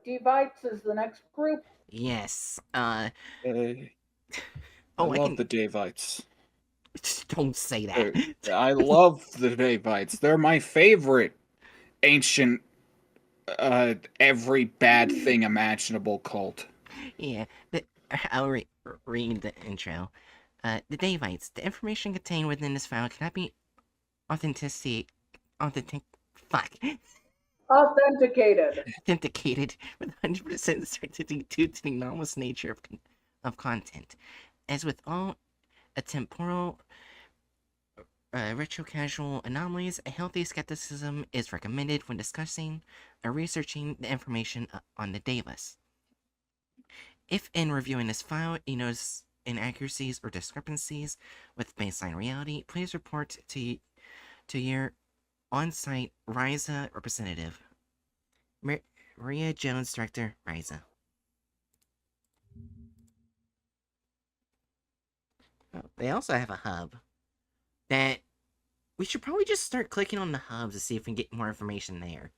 Devites is the next group. Yes. I Oh, love the daevites. Don't say that. I love the daevites. They're my favorite ancient, every bad thing imaginable cult. Yeah, I'll read the intro. The daevites. The information contained within this file cannot be authenticated with 100% certainty due to the anomalous nature of content. As with all temporal retrocasual anomalies, a healthy skepticism is recommended when discussing or researching the information on the daevas. If in reviewing this file you notice inaccuracies or discrepancies with baseline reality, please report to your on-site RISA representative. Maria Jones, Director, RISA. Oh, they also have a hub that we should probably just start clicking on the hubs to see if we can get more information there.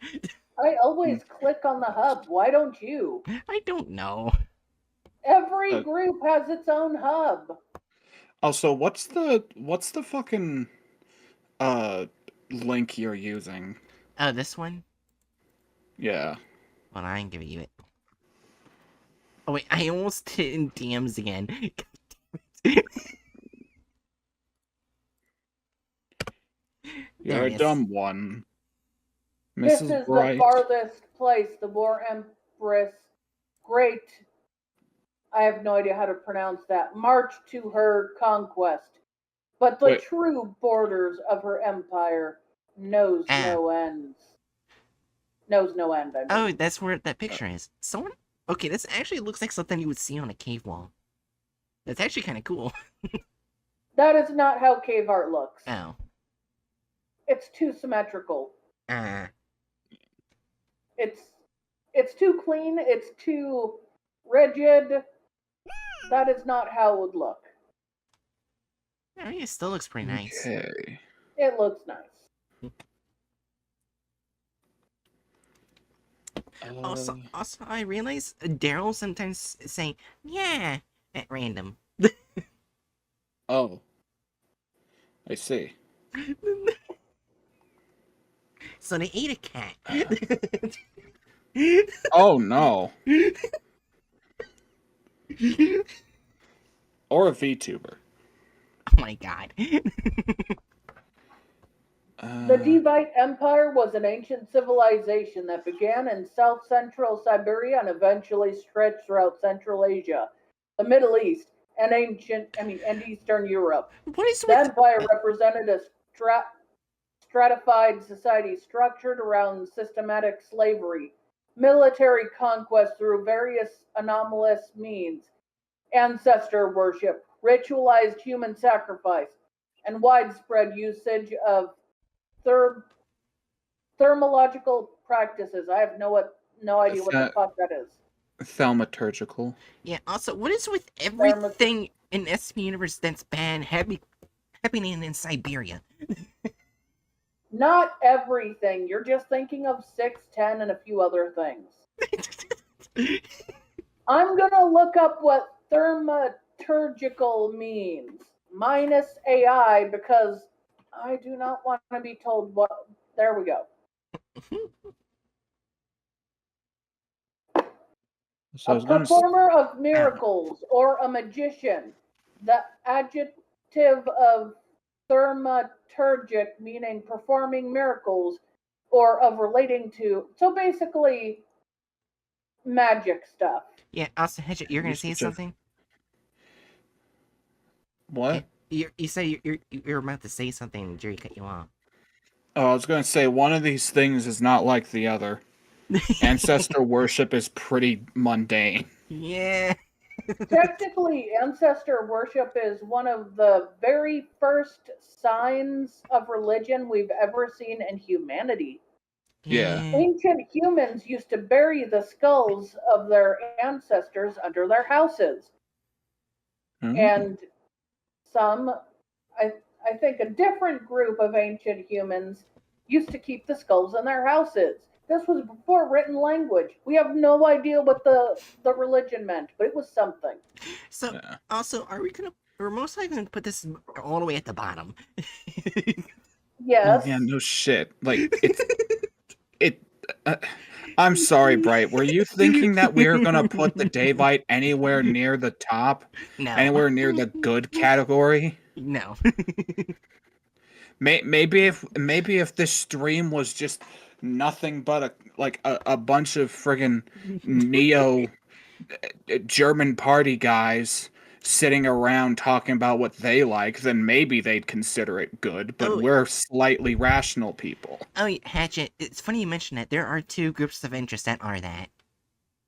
I always click on the hub. Why don't you? I don't know. Every group has its own hub. Also, what's the fucking link you're using? Oh, this one? Yeah. Well, I ain't giving you it. Oh wait, I almost did in DMs again. You're a dumb one. This is Bright. the farthest place the War Empress Great, I have no idea how to pronounce that, marched to her conquest. But the true borders of her empire knows no ends. Knows no end, I mean. Oh, that's where that picture is. Someone... Okay, this actually looks like something you would see on a cave wall. That's actually kind of cool. That is not how cave art looks. Oh. It's too symmetrical. It's too clean, it's too rigid. That is not how it would look. I mean, it still looks pretty nice. Okay. It looks nice. Also, I realize Daryl sometimes saying, yeah, at random. Oh. I see. So they ate a cat. Oh, no. Or a VTuber. Oh my god. The Devite Empire was an ancient civilization that began in south-central Siberia and eventually stretched throughout Central Asia, the Middle East, and Eastern Europe. The empire represented a stratified society structured around systematic slavery, military conquest through various anomalous means, ancestor worship, ritualized human sacrifice, and widespread usage of thermological practices. I have no idea what the fuck that is. Thaumaturgical. Yeah, also, what is with everything in SCP Universe that's bad happening in Siberia? Not everything. You're just thinking of 610 and a few other things. I'm gonna look up what thaumaturgical means. Minus AI, because I do not want to be told what... There we go. So a performer of miracles, or a magician. The adjective of thaumaturgic meaning performing miracles, or of relating to... So basically, magic stuff. Yeah, also, Hedge, you're going to say something? What? You say you're about to say something and Jerry cut you off. Oh, I was going to say, one of these things is not like the other. Ancestor worship is pretty mundane. Yeah. Technically, ancestor worship is one of the very first signs of religion we've ever seen in humanity. Yeah. Ancient humans used to bury the skulls of their ancestors under their houses. And some, I think a different group of ancient humans used to keep the skulls in their houses. This was before written language. We have no idea what the religion meant, but it was something. So, Yeah. also, we're most likely going to put this all the way at the bottom. Yes. Oh, yeah, no shit. Like, I'm sorry, Bright. Were you thinking that we were gonna put the Daevite anywhere near the top? No. Anywhere near the good category? No. Maybe if this stream was just nothing but a bunch of friggin' neo German party guys sitting around talking about what they like, then maybe they'd consider it good, but we're slightly rational people. Oh, yeah, Hatchet, it's funny you mention that. There are 2 groups of interest that are that.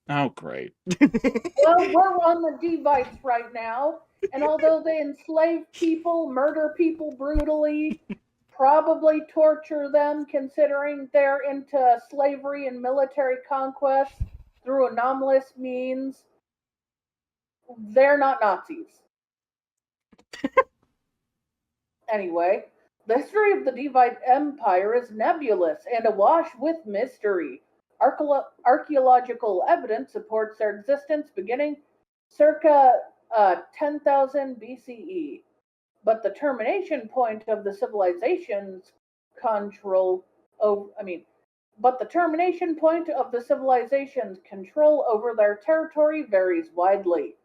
Oh, great. Well, we're on the Daevites right now, and although they enslave people, murder people brutally, probably torture them considering they're into slavery and military conquest through anomalous means, they're not Nazis. Anyway, the history of the Daevite Empire is nebulous and awash with mystery. Archaeological evidence supports their existence beginning circa 10,000 BCE, but the termination point of the civilization's control over their territory varies widely.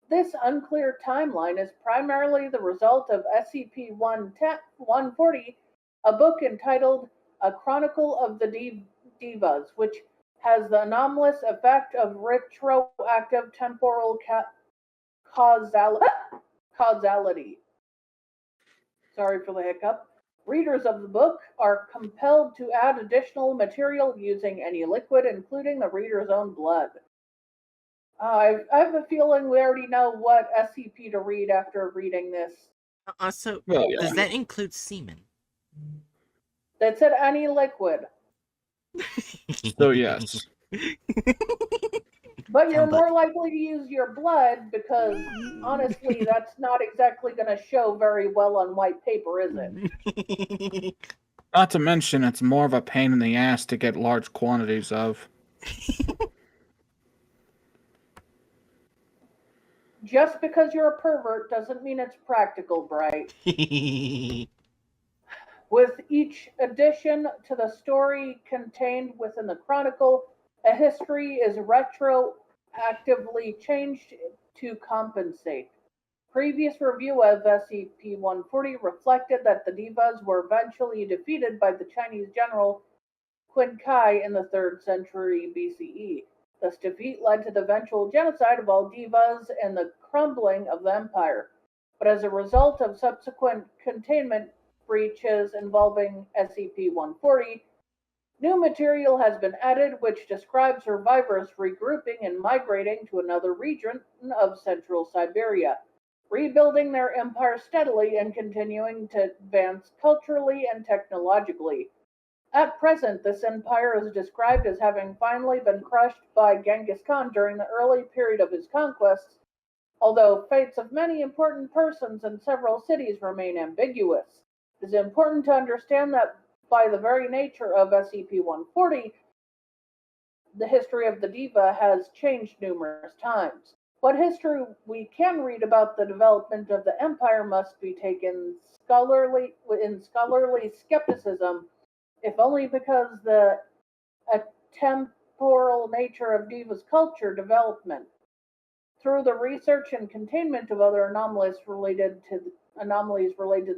This unclear timeline is primarily the result of SCP-140, a book entitled A Chronicle of the Daevas, which has the anomalous effect of retroactive temporal causality. Sorry for the hiccup. Readers of the book are compelled to add additional material using any liquid, including the reader's own blood. I have a feeling we already know what SCP to read after reading this. Also, Well, yeah. does that include semen? That said any liquid. So, yes. But you're more likely to use your blood because, honestly, that's not exactly going to show very well on white paper, is it? Not to mention, it's more of a pain in the ass to get large quantities of. Just because you're a pervert doesn't mean it's practical, Bright. With each addition to the story contained within the Chronicle, a history is retroactively changed to compensate. Previous review of SCP-140 reflected that the Daevas were eventually defeated by the Chinese general Qin Kai in the 3rd century BCE. This defeat led to the eventual genocide of all Daevas and the crumbling of the empire. But as a result of subsequent containment breaches involving SCP-140, new material has been added which describes survivors regrouping and migrating to another region of central Siberia, rebuilding their empire steadily and continuing to advance culturally and technologically. At present, this empire is described as having finally been crushed by Genghis Khan during the early period of his conquests, although fates of many important persons in several cities remain ambiguous. It is important to understand that by the very nature of SCP-140, the history of the Daeva has changed numerous times. What history we can read about the development of the empire must be taken in scholarly skepticism, if only because the temporal nature of Daeva's culture development. Through the research and containment of other anomalies related to the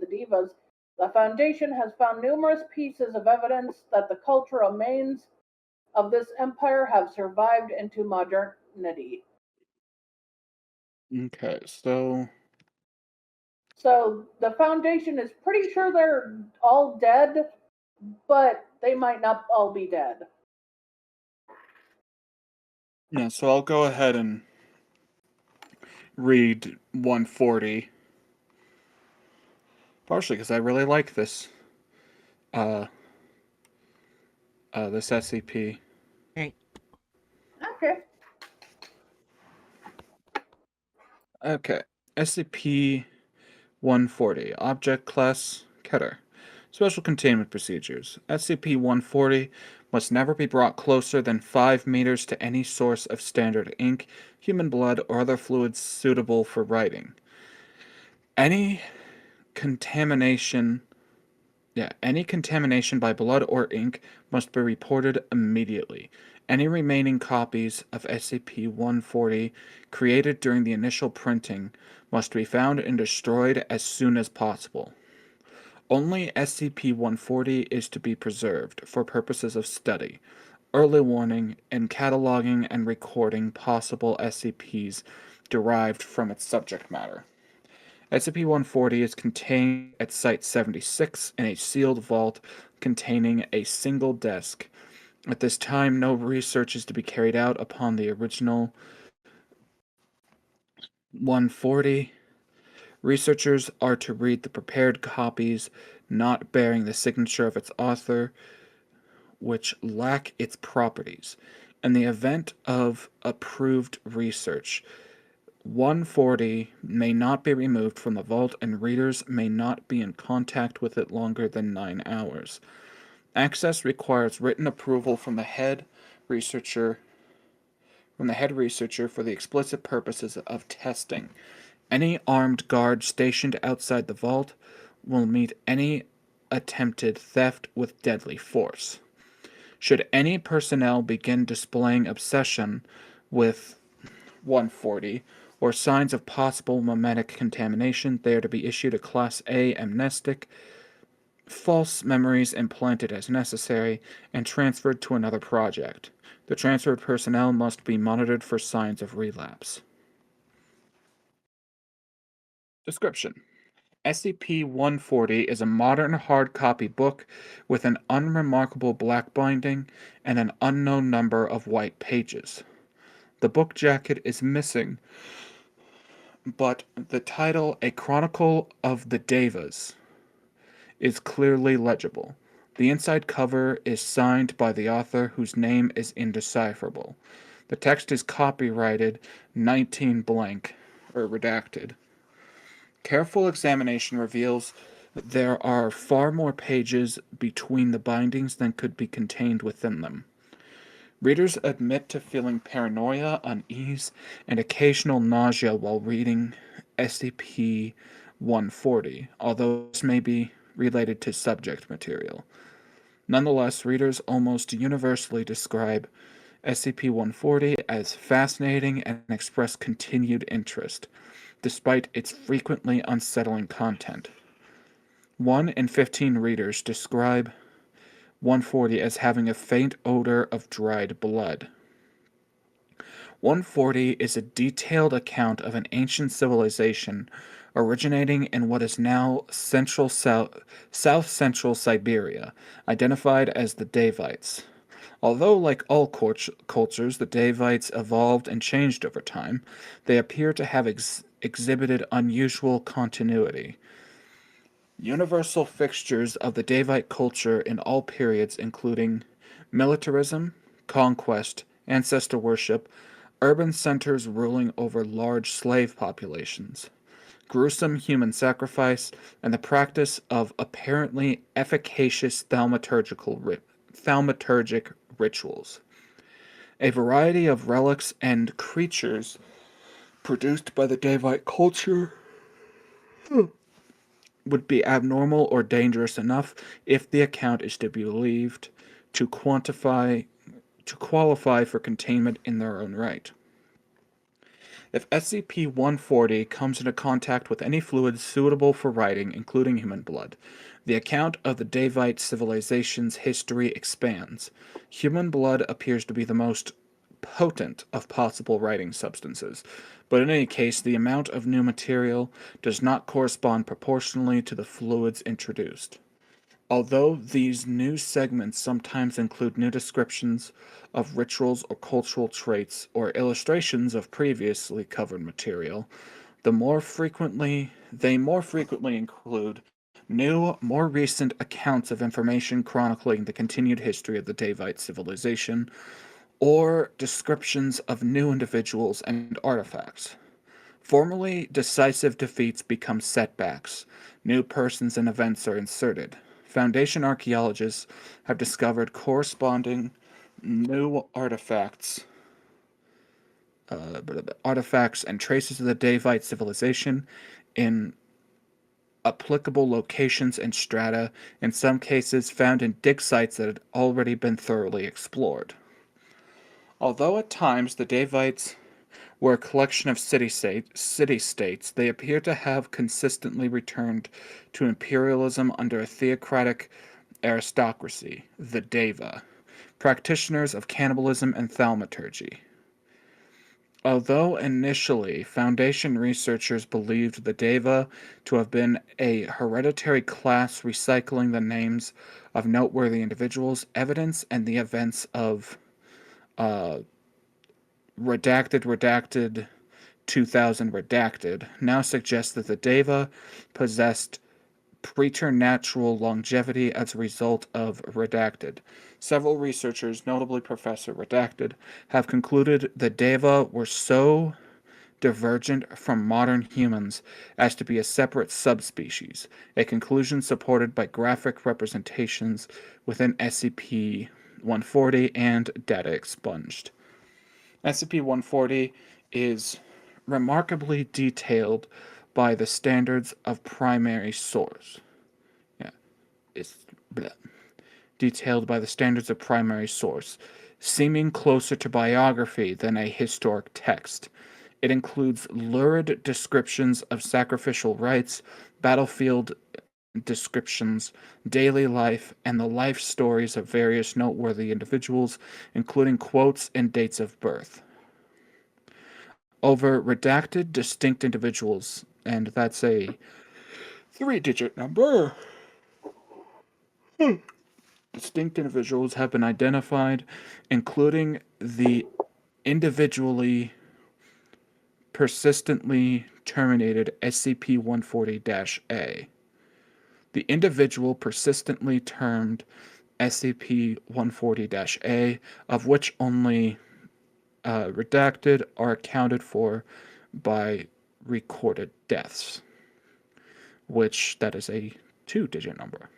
Daevas, the Foundation has found numerous pieces of evidence that the cultural remains of this empire have survived into modernity. Okay, so the Foundation is pretty sure they're all dead, but they might not all be dead. yeah, so I'll go ahead and read 140. Partially because I really like this. This SCP. Right. Okay. Okay. SCP-140. Object Class Keter. Special Containment Procedures. SCP-140 must never be brought closer than 5 meters to any source of standard ink, human blood, or other fluids suitable for writing. Any contamination by blood or ink must be reported immediately. Any remaining copies of SCP-140 created during the initial printing must be found and destroyed as soon as possible. Only SCP-140 is to be preserved for purposes of study, early warning, and cataloging and recording possible SCPs derived from its subject matter. SCP-140 is contained at Site-76 in a sealed vault containing a single desk. At this time, no research is to be carried out upon the original 140. Researchers are to read the prepared copies not bearing the signature of its author, which lack its properties. In the event of approved research, 140 may not be removed from the vault, and readers may not be in contact with it longer than 9 hours. Access requires written approval from the head researcher for the explicit purposes of testing. Any armed guard stationed outside the vault will meet any attempted theft with deadly force. Should any personnel begin displaying obsession with 140 or signs of possible memetic contamination, they are to be issued a Class A amnestic, false memories implanted as necessary, and transferred to another project. The transferred personnel must be monitored for signs of relapse. Description: SCP-140 is a modern hard copy book with an unremarkable black binding and an unknown number of white pages. The book jacket is missing, but the title, A Chronicle of the Daevas, is clearly legible. The inside cover is signed by the author, whose name is indecipherable. The text is copyrighted 19 blank, or redacted. Careful examination reveals that there are far more pages between the bindings than could be contained within them. Readers admit to feeling paranoia, unease, and occasional nausea while reading SCP-140, although this may be related to subject material. Nonetheless, readers almost universally describe SCP-140 as fascinating and express continued interest, despite its frequently unsettling content. 1 in 15 readers describe 140 as having a faint odor of dried blood. 140 is a detailed account of an ancient civilization originating in what is now south-central Siberia, identified as the Daevites. Although, like all cultures, the Daevites evolved and changed over time, they appear to have exhibited unusual continuity. Universal fixtures of the Daevite culture in all periods, including militarism, conquest, ancestor worship, urban centers ruling over large slave populations, gruesome human sacrifice, and the practice of apparently efficacious thaumaturgic rituals. A variety of relics and creatures produced by the Daevite culture would be abnormal or dangerous enough, if the account is to be believed, to qualify for containment in their own right. If SCP-140 comes into contact with any fluid suitable for writing, including human blood, the account of the Daevite civilization's history expands. Human blood appears to be the most potent of possible writing substances, but in any case, the amount of new material does not correspond proportionally to the fluids introduced. Although these new segments sometimes include new descriptions of rituals or cultural traits or illustrations of previously covered material, they more frequently include new, more recent accounts of information chronicling the continued history of the Daevite civilization, or descriptions of new individuals and artifacts. Formerly decisive defeats become setbacks. New persons and events are inserted. Foundation archaeologists have discovered corresponding new artifacts and traces of the Daevite civilization in applicable locations and strata, in some cases found in dig sites that had already been thoroughly explored. Although at times the Daevites were a collection of city-states, they appear to have consistently returned to imperialism under a theocratic aristocracy, the daeva, practitioners of cannibalism and thaumaturgy. Although initially Foundation researchers believed the daeva to have been a hereditary class recycling the names of noteworthy individuals, evidence and the events of redacted 2000 redacted now suggests that the daeva possessed preternatural longevity as a result of redacted. Several researchers, notably Professor Redacted, have concluded the daeva were so divergent from modern humans as to be a separate subspecies, a conclusion supported by graphic representations within SCP-140 and data expunged. SCP-140 is remarkably detailed by the standards of primary source. Detailed by the standards of primary source, seeming closer to biography than a historic text. It includes lurid descriptions of sacrificial rites, battlefield descriptions, daily life, and the life stories of various noteworthy individuals, including quotes and dates of birth. Over redacted distinct individuals, and that's a 3-digit number. Distinct individuals have been identified, including the individually persistently terminated SCP-140-A. The individual persistently termed SCP-140-A, of which only redacted are accounted for by recorded deaths, which that is a 2-digit number.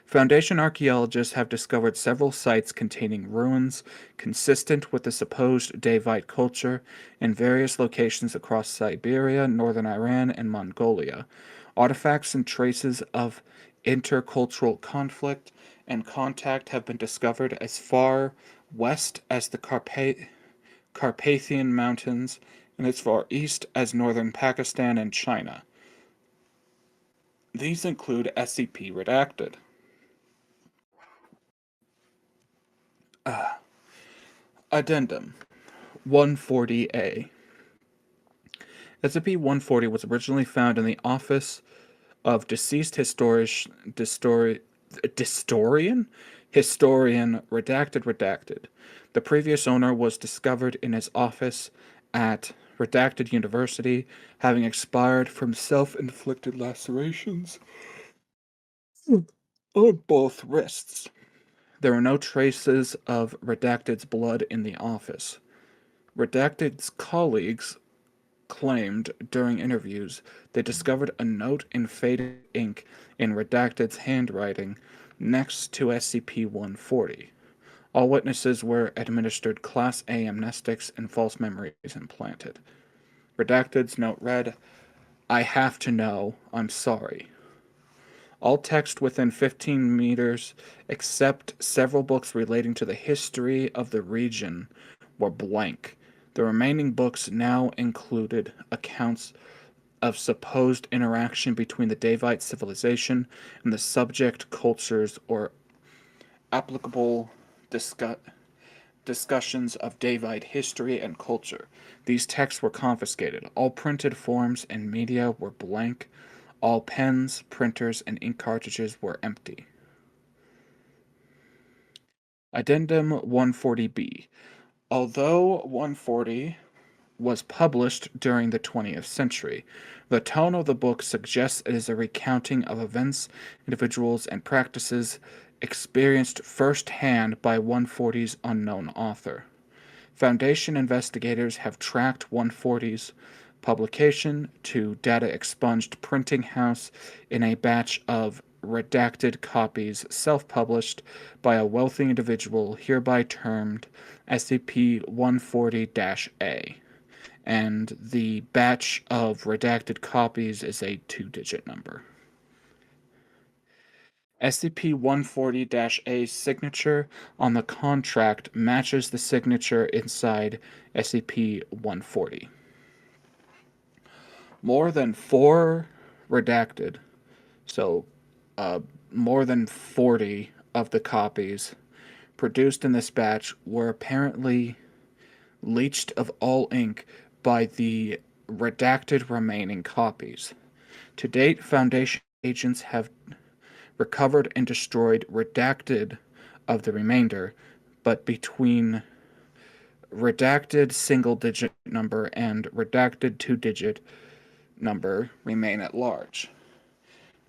Foundation archaeologists have discovered several sites containing ruins consistent with the supposed Daevite culture in various locations across Siberia, northern Iran, and Mongolia. Artifacts and traces of intercultural conflict and contact have been discovered as far west as the Carpathian Mountains and as far east as northern Pakistan and China. These include SCP Redacted. Addendum 140-A. SCP-140 was originally found in the office of deceased historian redacted. The previous owner was discovered in his office at Redacted University, having expired from self-inflicted lacerations on both wrists. There were no traces of Redacted's blood in the office. Redacted's colleagues claimed during interviews they discovered a note in faded ink in Redacted's handwriting next to SCP-140. All witnesses were administered Class A amnestics and false memories implanted. Redacted's note read, "I have to know, I'm sorry." All text within 15 meters, except several books relating to the history of the region, were blank. The remaining books now included accounts of supposed interaction between the Daevite civilization and the subject cultures or applicable discussions of Daevite history and culture. These texts were confiscated. All printed forms and media were blank. All pens, printers, and ink cartridges were empty. Addendum 140-B. Although 140 was published during the 20th century, the tone of the book suggests it is a recounting of events, individuals, and practices experienced firsthand by 140's unknown author. Foundation investigators have tracked 140's publication to data expunged printing house in a batch of redacted copies self-published by a wealthy individual hereby termed SCP-140-A, and the batch of redacted copies is a 2-digit number. SCP-140-A's signature on the contract matches the signature inside SCP-140. More than 4 redacted, so more than 40 of the copies produced in this batch were apparently leached of all ink by the redacted remaining copies. To date, Foundation agents have recovered and destroyed redacted of the remainder, but between redacted single-digit number and redacted 2-digit number remain at large.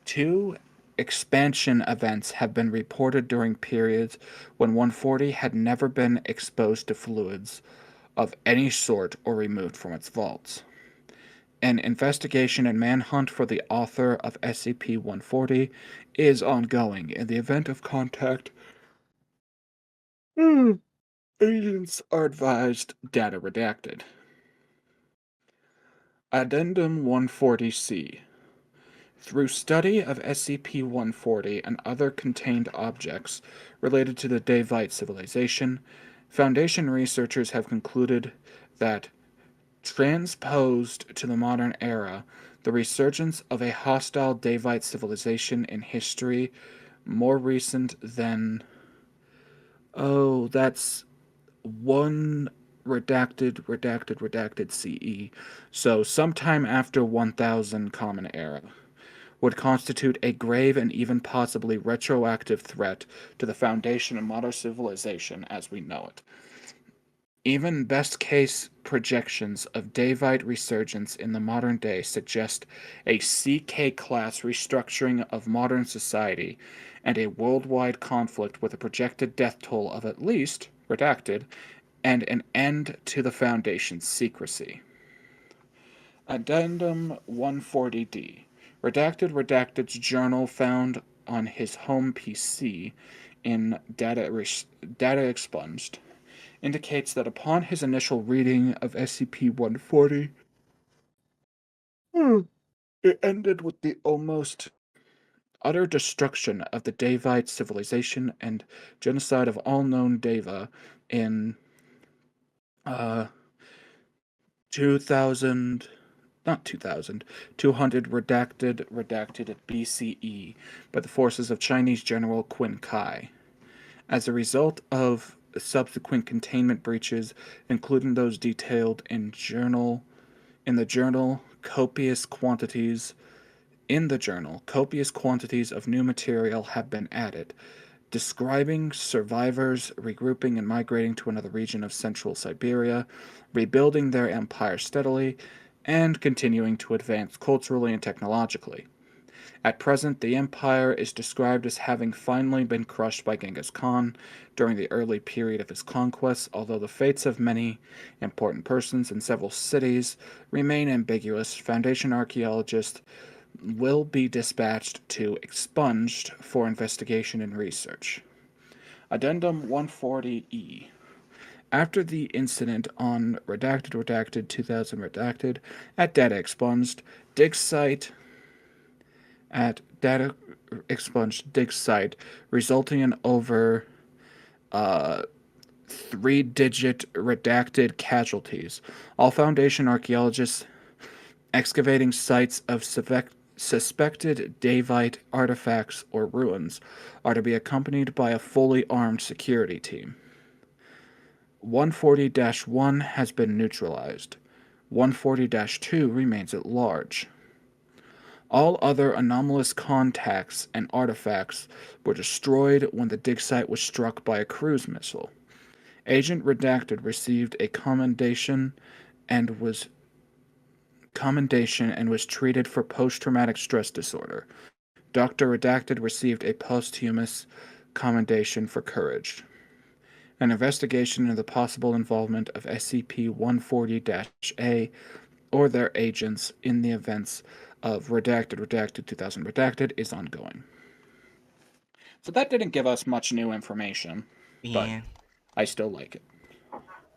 2 expansion events have been reported during periods when 140 had never been exposed to fluids of any sort or removed from its vaults. An investigation and manhunt for the author of SCP-140 is ongoing. In the event of contact, agents are advised data redacted. Addendum 140-C. Through study of SCP-140 and other contained objects related to the Daevite civilization, Foundation researchers have concluded that, transposed to the modern era, the resurgence of a hostile Daevite civilization in history more recent than... that's 1 redacted CE, so sometime after 1000 Common Era, would constitute a grave and even possibly retroactive threat to the foundation of modern civilization as we know it. Even best-case projections of Daevite resurgence in the modern day suggest a CK-class restructuring of modern society and a worldwide conflict with a projected death toll of at least, redacted, and an end to the Foundation's secrecy. Addendum 140-D. Redacted's journal found on his home PC in data expunged indicates that upon his initial reading of SCP-140, it ended with the almost utter destruction of the Daevite civilization and genocide of all known Daeva in 200 redacted BCE by the forces of Chinese General Qin Kai. As a result of subsequent containment breaches, including those detailed in the journal, copious quantities of new material have been added, describing survivors regrouping and migrating to another region of central Siberia, rebuilding their empire steadily, and continuing to advance culturally and technologically. At present, the empire is described as having finally been crushed by Genghis Khan during the early period of his conquests, although the fates of many important persons in several cities remain ambiguous. Foundation archaeologists will be dispatched to Expunged for investigation and research. Addendum 140-E. After the incident on redacted 2000 redacted at Data Expunged, dig site, resulting in over 3-digit redacted casualties. All Foundation archaeologists excavating sites of suspected Daevite artifacts or ruins are to be accompanied by a fully armed security team. 140-1 has been neutralized. 140-2 remains at large. All other anomalous contacts and artifacts were destroyed when the dig site was struck by a cruise missile. Agent Redacted received a commendation and was treated for post-traumatic stress disorder. Dr. Redacted received a posthumous commendation for courage. An investigation into the possible involvement of SCP-140-A or their agents in the events of redacted 2000 redacted is ongoing. So that didn't give us much new information. Yeah. I still like it.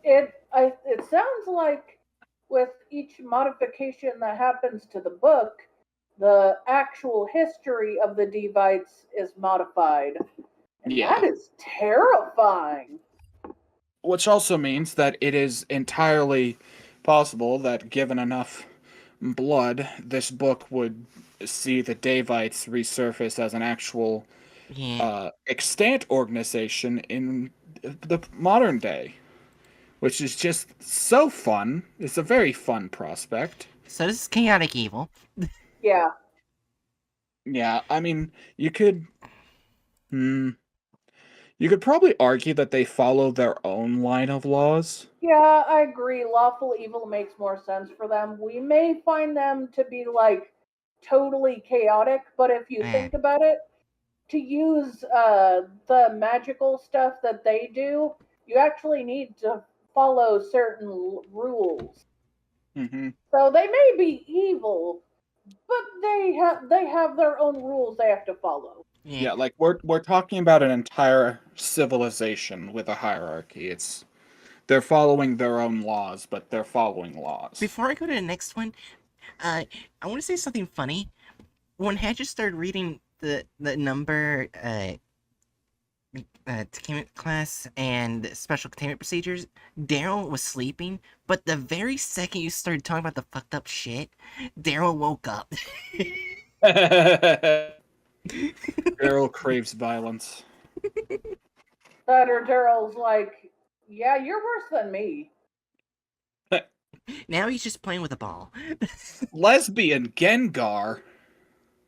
It sounds like with each modification that happens to the book, the actual history of the Devites is modified. And Yeah. that is terrifying. Which also means that it is entirely possible that given enough blood, this book would see the Daevites resurface as an actual Yeah. extant organization in the modern day, which is just so fun. It's a very fun prospect. So this is chaotic evil. Yeah. Yeah, I mean, you could probably argue that they follow their own line of laws. Yeah, I agree. Lawful evil makes more sense for them. We may find them to be like totally chaotic, but if you think about it, to use the magical stuff that they do, you actually need to follow certain rules. Mm-hmm. So they may be evil, but they have their own rules they have to follow. Yeah, like we're talking about an entire civilization with a hierarchy. They're following their own laws, but they're following laws. Before I go to the next one, I want to say something funny. When Hedges started reading the number containment class and special containment procedures, Daryl was sleeping, but the very second you started talking about the fucked up shit, Daryl woke up. Daryl craves violence. That or Daryl's like, yeah, you're worse than me. Now he's just playing with a ball. Lesbian Gengar.